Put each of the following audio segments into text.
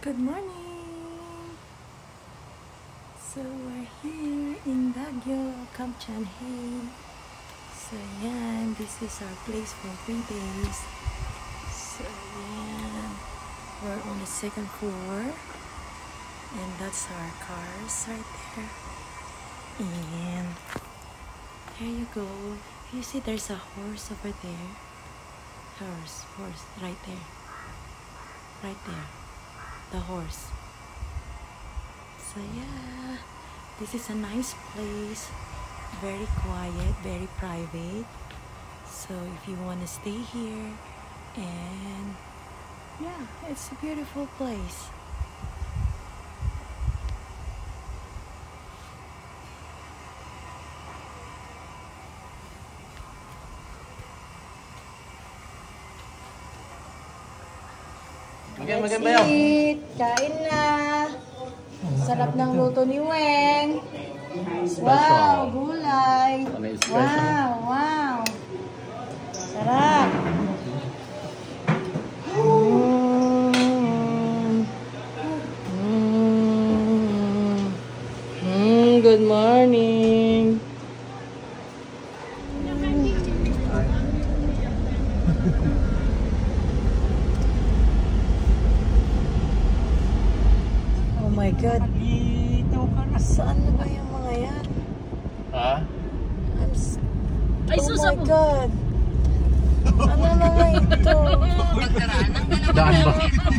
Good morning! So we're here in Baguio, Kamchanhae. So yan, this is our place for 3 days. So yan, we're on the second floor. And that's our cars right there. And here you go. You see there's a horse over there. Horse, right there. Right there. The horse. So yeah, this is a nice place, very quiet, very private. So if you want to stay here, and yeah, it's a beautiful place. Maganda ba yun? Kain na. Sarap ng luto ni Weng. Wow, gulay. Wow. Sarap. Good morning. Oh my God. Saan na ba yung mga yan? Ha? Oh my God. Ano na nga ito? Daan ba?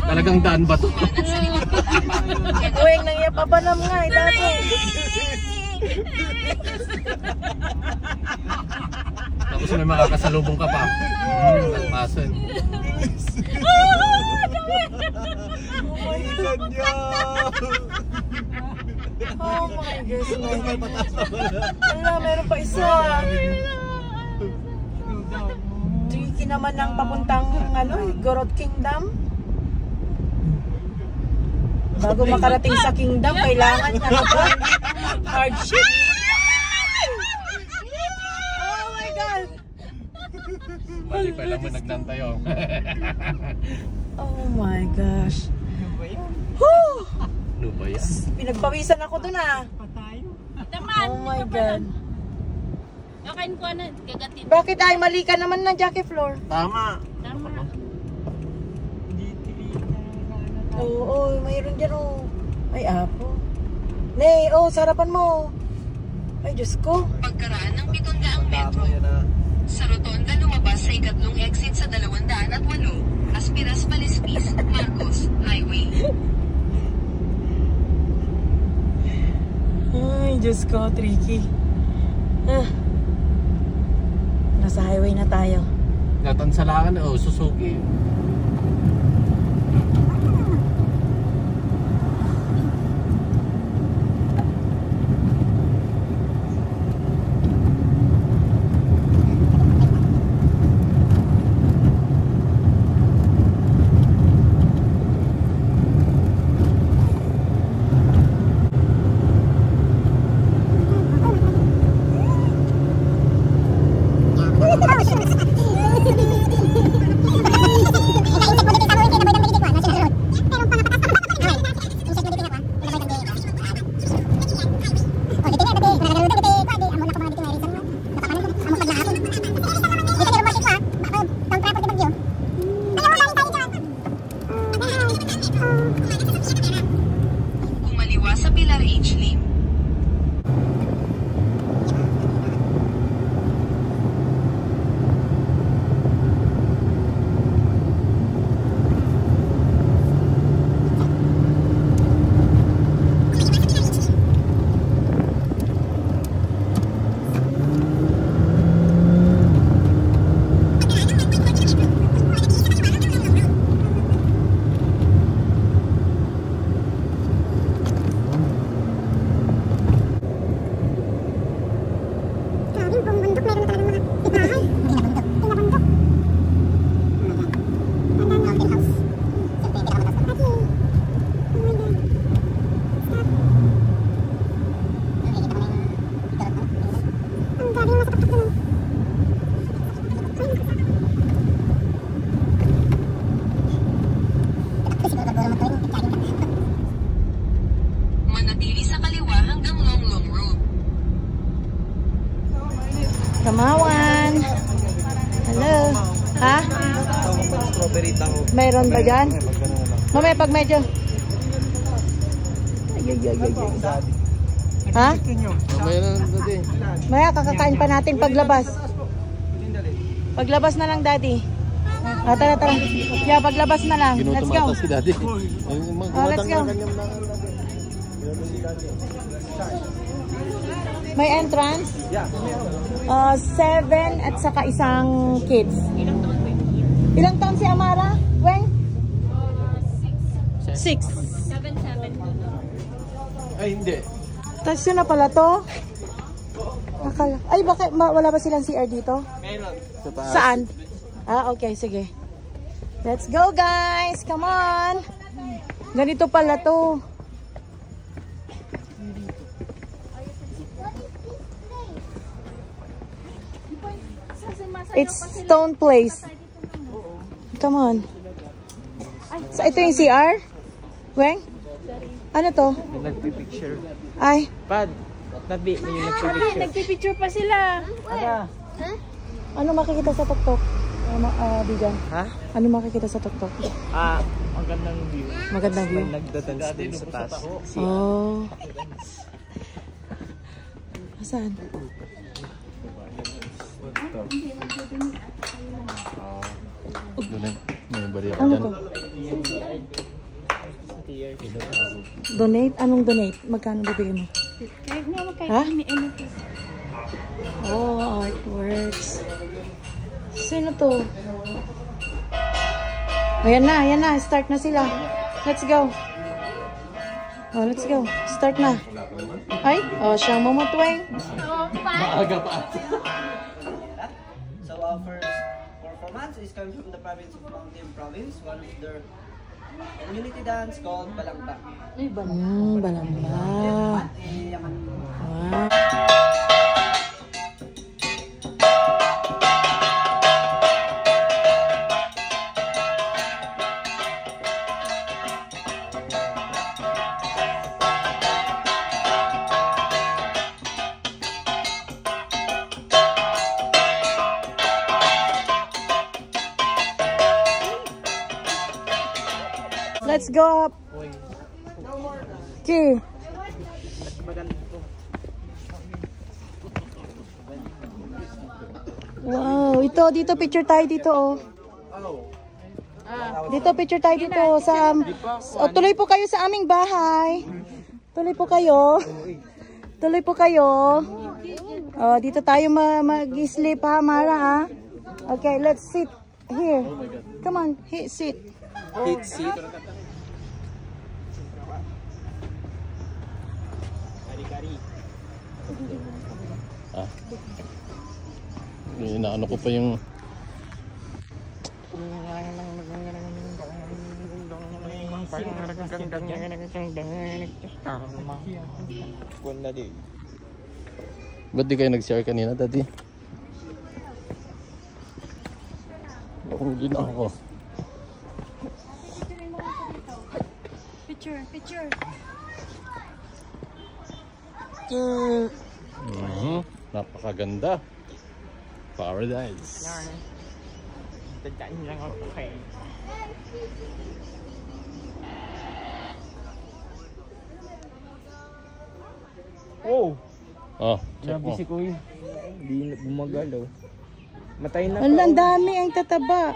Talagang daan ba to? Uweng, nangyapapanam nga eh, dati. Tapos may makakasalubong ka pa. Nagpasan. Oh my gosh. Wala, meron pa isa. Tricky naman ng papuntang Gorod Kingdom. Bago makarating sa Kingdom, kailangan hardship. Oh my God. Mali pa lang mo nagdantayo. Oh my gosh. Whew! Ano ba yan? Pinagpawisan ako dun ah. Oh my God. Akain ko na, kagatin. Bakit ay mali ka naman ng Jackie Floor? Tama. Oo, mayroon dyan oh. Ay, apo. Nay, sarapan mo. Ay, Diyos ko. Pagkaraan ng 700 metro, sa rotonda lumabas sa ikatlong exit sa 208, Aspiras Palispis, Marcos Highway. Ay, Diyos ko, tricky. Nasa highway na tayo. Natansalangan na Suzuki. nakita ko. Mayroon ba dyan? Magkano na lang. Mamaya pag medyo... Ay. Ha? Mamaya na lang dati. Maya, kakakain pa natin paglabas. Paglabas na lang, Daddy. Tara. Yeah, paglabas na lang. Let's go. Ginutumata si daddy. Let's go. May entrance? Yeah. 7 at saka isang kids. Ilang taon si Amara? Weng? 6. 7. Ay, hindi. Tapos yun na pala to? Ay, bakit? Wala ba silang CR dito? Meron. Sa taas. Saan? Okay, sige. Let's go, guys! Come on! Ganito pala to. It's Stone Place. Come on. So, ito yung CR? Weng? Ano to? Nagpipicture. Ay. Pad. Tabi. May nagpipicture. Nagpipicture pa sila. Ano makikita sa tuktok? Bigan? Ha? Ano makikita sa tuktok? Magandang view. Magandang view? May nagdadance din sa taas. Oh. Saan? May bariya Ano to? Donate? Anong donate? Magkano bibigyan mo? Kahit nga Ha? ano to. Oh, artworks. Sino to? Ayan na. Start na sila. Let's go. Oh, let's go. Start na. Ay, siyang mamutweng. Maaga pa. So our first performance is coming from the province of Mountain Province, one of their community dance called Balangta. Balamba. Wow. Let's go up. Okay. Wow, dito picture tayo dito oh. Dito picture tayo dito sa tuloy po kayo sa aming bahay. Tuloy po kayo. Oh, dito tayo mag-sleep ha, Mara ha. Okay, let's sit here. Come on, sit. Hit seat. Inaano ko pa yung ba't di kayo nag-share kanina, Daddy? Bakong din ako. Picture. Napakaganda. Paradise. Tadaan lang ako kayo. Oh, check mo. Si Kuya. Hindi bumagalaw. Matay na. Ang dami ang tataba.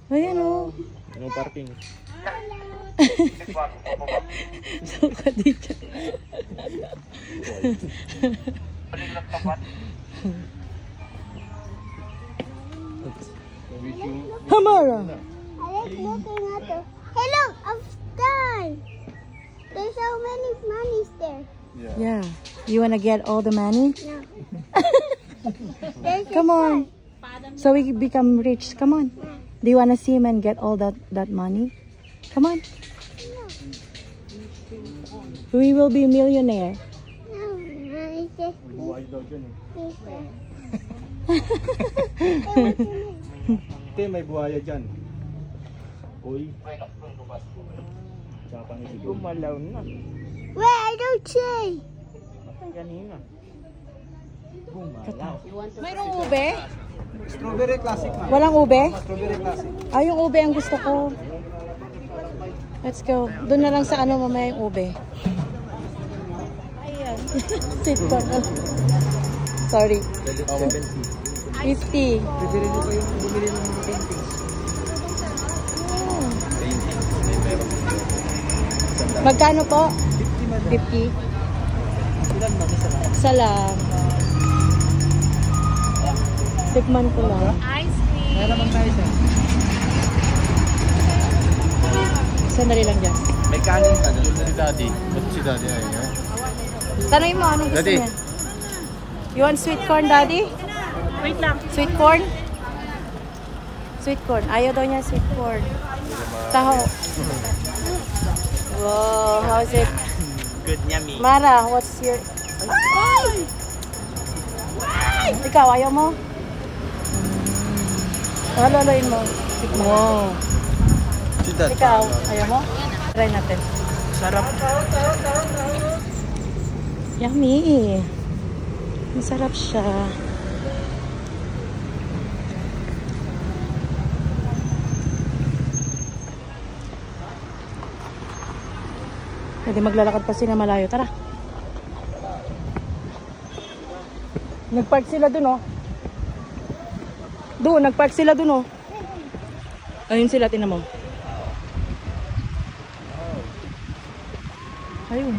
Ayan oh. Ano parking? Suka dito. Hamara. I like looking at the... Hey look, I'm done. There's so many monies there. Yeah. You wanna get all the money? No. There's Come on. So we become rich. Come on. Do you wanna see him and get all that money? Come on. We will be millionaire. No, I just... Ate, may buhaya dyan. Uy. Gumalaw na. Wait, I don't see. Kanina. Mayroong ube? Strawberry classic, ma'am. Walang ube? Strawberry classic. Ay, yung ube ang gusto ko. Let's go. Doon na lang sa ano mamaya yung ube. Ayan. Sweet corn. Sorry. 50. Pwede rin ko yung bumili ng mga paintings. Magkano po? 50. Ilan ba? Isa lang. Isa lang. Tikman ko lang. Meron naman tayo siya. Sandali lang dyan. May kanin ka doon si Daddy. Ba't si Daddy ayun eh? Tanongin mo, anong gusto Daddy. niya? You want sweet corn, Daddy? Wait lang. Sweet corn? Sweet corn. Ayaw daw niya sweet corn. Taho. Wow, how's it? Good, yummy. Mara, what's your... Ay! Ikaw, ayaw mo? Halalain mo. Wow. Ikaw, ayaw mo? Try natin. Sarap. Yummy. Masarap siya. Pwede maglalakad pa sila malayo. Tara. Nagpark sila dun, oh. Doon, nagpark sila dun, oh. Ayun sila, tinan mo. Ayun.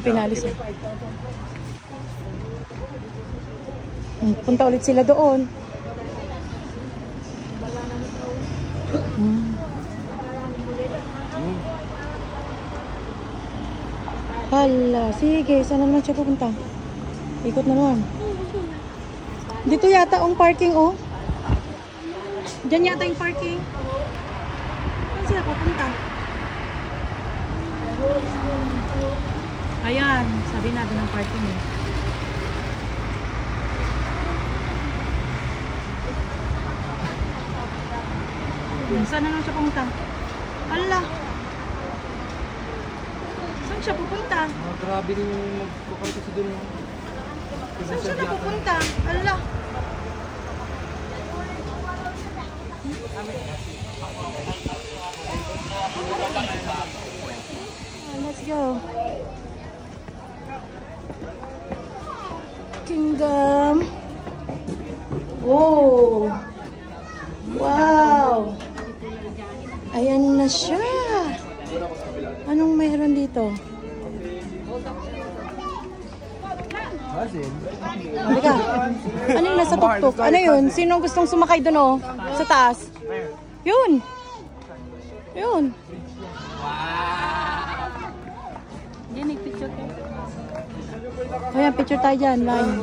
Pinalis na. Punta ulit sila doon. Hala, sige. Saan naman siya pupunta? Ikot na naman. Dito yata ang parking, oh. Diyan yata yung parking. Saan sila pupunta? Ayan, sabi natin ang parking eh. Saan na lang siya pumunta? Ala! Saan siya pupunta? Grabe rin yung magkukulit kasi doon. Saan siya na pupunta? Ala! Let's go. Kingdom. Oh. Wow. Ayan na siya. Anong mayroon dito? Halika. Ano yung nasa tuktok? Ano yun? Sino gustong sumakay doon, oh? Sa taas? Yun. Yun. Yan, nagpicture ko. Ayan, picture tayo dyan. Line.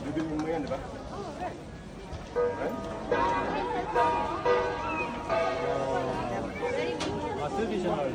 Bibilin mo yan, di ba? Traditional.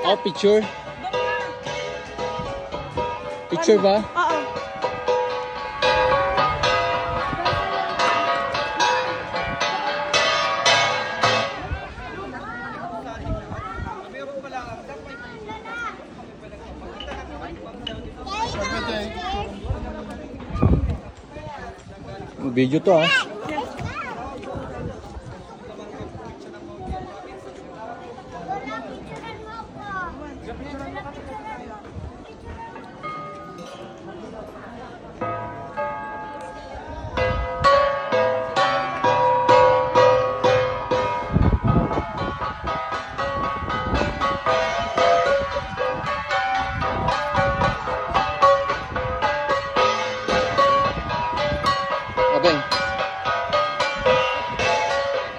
Oh, picture? Picture ba? Oo. Video to, ah. Beng.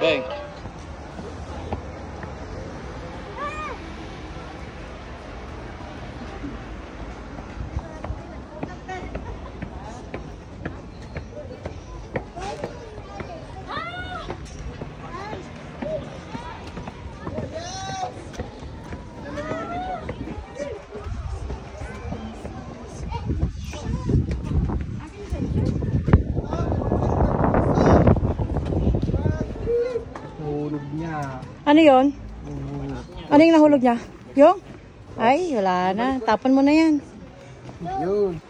Beng. Ano yon? Ano yung nahulog niya? Yung? Ay, wala na. Tapan mo na yan. Yun.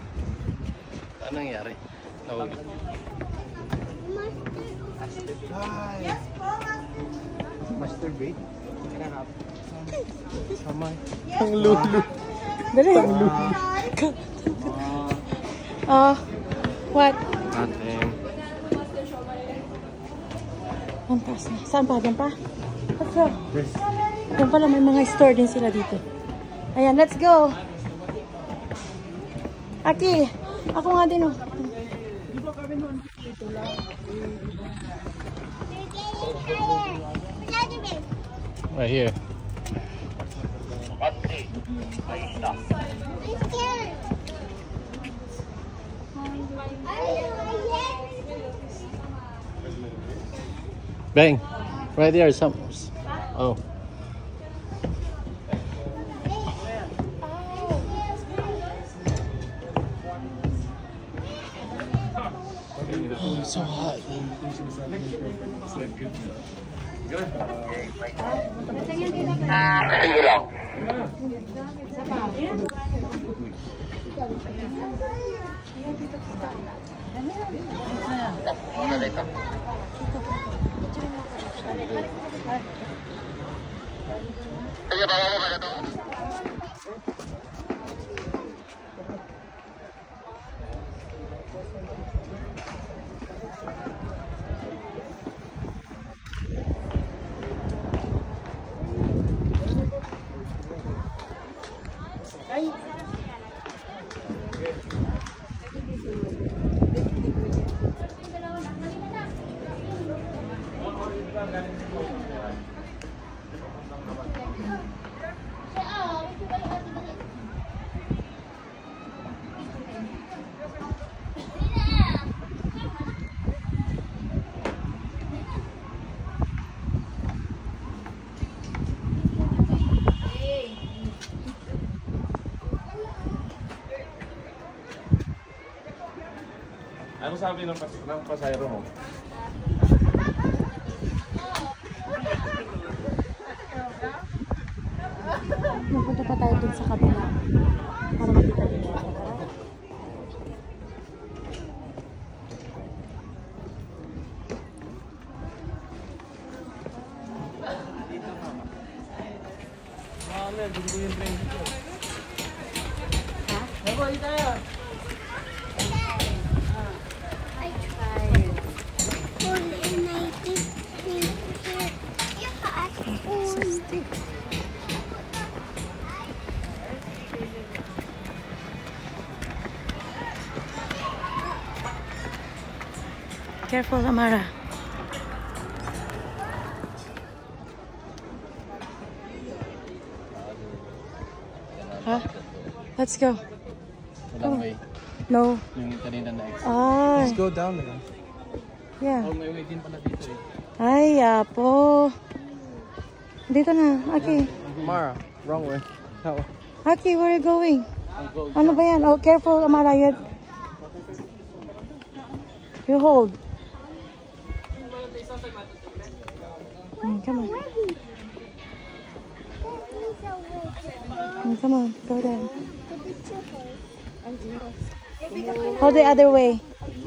Ano nangyari? Nahulog. Masturbate? Kamay. Ang lulu. Dali. What? Ating. Ang taas na. Saan pa? Diyan pa? Let's go. Diyan pala may mga store din sila dito. Ayan, let's go. Aki, ako nga din oh. Right here. Bang. Right there, some. Oh. Oh, it's so hot. Ano sabi ng pasayro mo? Magpunta pa tayo dun sa kabila. Para makita din siya. Careful, Amara. Huh? Let's go. Walang way. No. Yung kanina na exit. Ay. Let's go down there. Yeah. Oh, may way din pala dito eh. Ay, apo. Dito na. Okay. Mara, wrong way. Aki, where are you going? Ano ba yan? Oh, careful, Amara. You hold. Come on. Come on, go there. Hold the other way.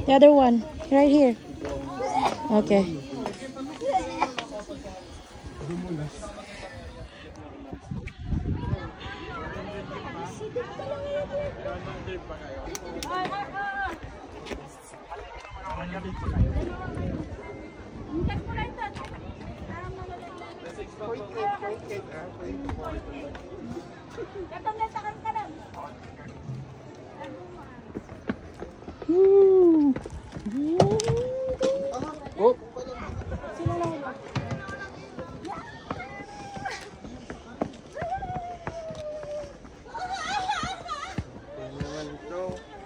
The other one. Right here. Okay.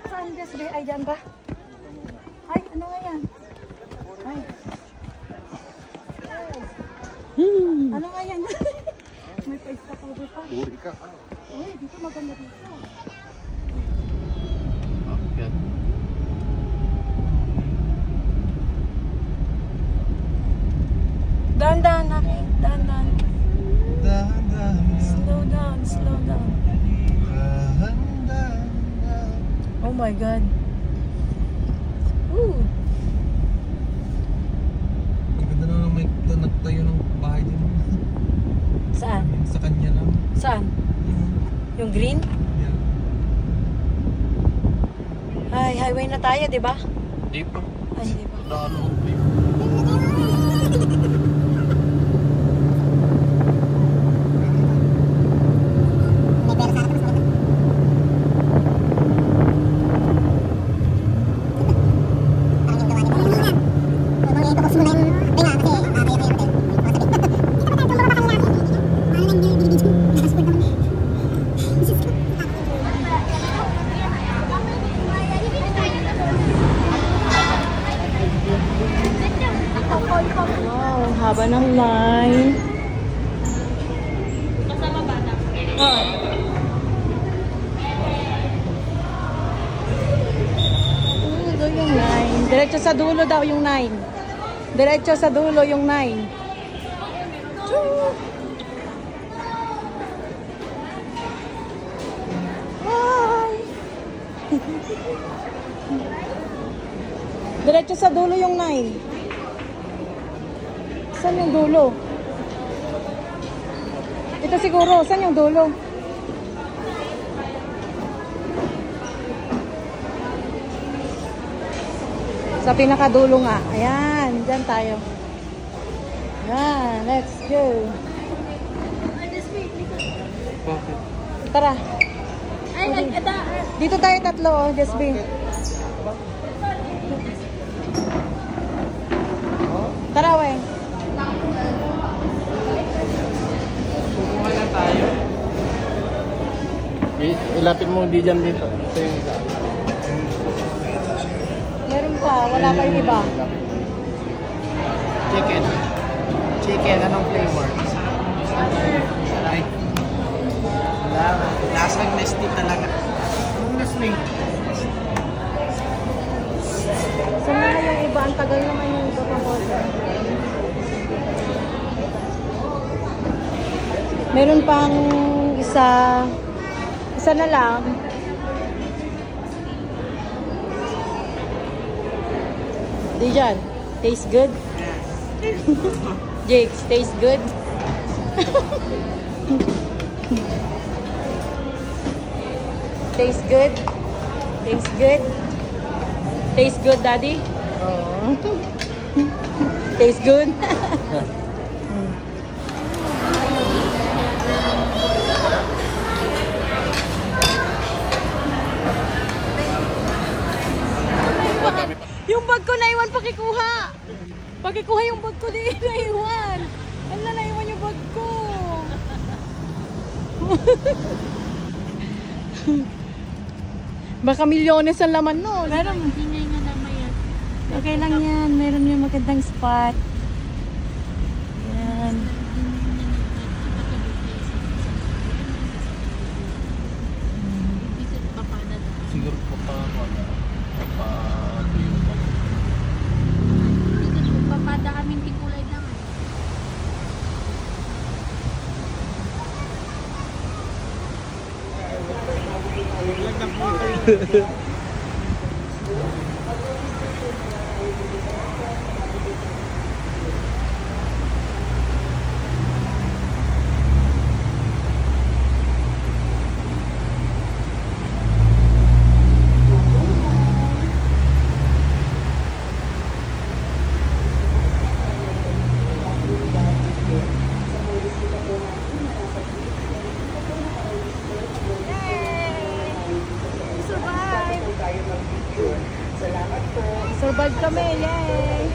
Saan desbe? Ay, dyan ba? Ay, ano nga yan? Ay. Ano nga yan? May pa-ispa pa pa. Uri ka. Uy, dito maganda dito. Akyat. Dahan-dahan, Aki. Dahan-dahan. Slow down, slow down. Oh my God. Ooh. Ganda na may nagtayo ng bahay din. Saan? Sa kanya lang. Saan? Yung green? Yeah. Ay, highway na tayo, di ba? Di pa. Ay, di ba? Daan mo. Wow, haba ng line. Kasama bata. Oh. Ito yung 9. Diretso sa dulo daw yung 9. Diretso sa dulo yung 9. Hi! Diretso sa dulo yung 9. Saan yung dulo? Ito siguro. Saan yung dulo? Sa pinakadulo nga. Ayan. Diyan tayo. Ayan. Let's go. Bakit? Tara. Ay, Dito tayo tatlo. Oh, Desbe. Tara, we. Kukuha na tayo. Ilapit mo di dyan dito. Ito yung isa. Meron pa. Wala pa yung iba. Chicken. Chicken. Anong flavor? Ay. Lasang Nestle talaga. Anong Nestle? Saan na yung iba? Ang tagal naman yung iba pang order. Meron pang isa. Isa na lang. Dijan, taste good? Jakes, taste good? Taste good? Taste good? Taste good, Daddy? Oh. Taste good? Yung bag ko naiwan, pakikuha. Pakikuha yung bag ko, di naiwan. Ala, naiwan yung bag ko. Baka milyones ang laman nun. Meron. Ingay nga naman yan. Okay lang yan. Meron yung magandang spot. Yan. Survive kami, yay!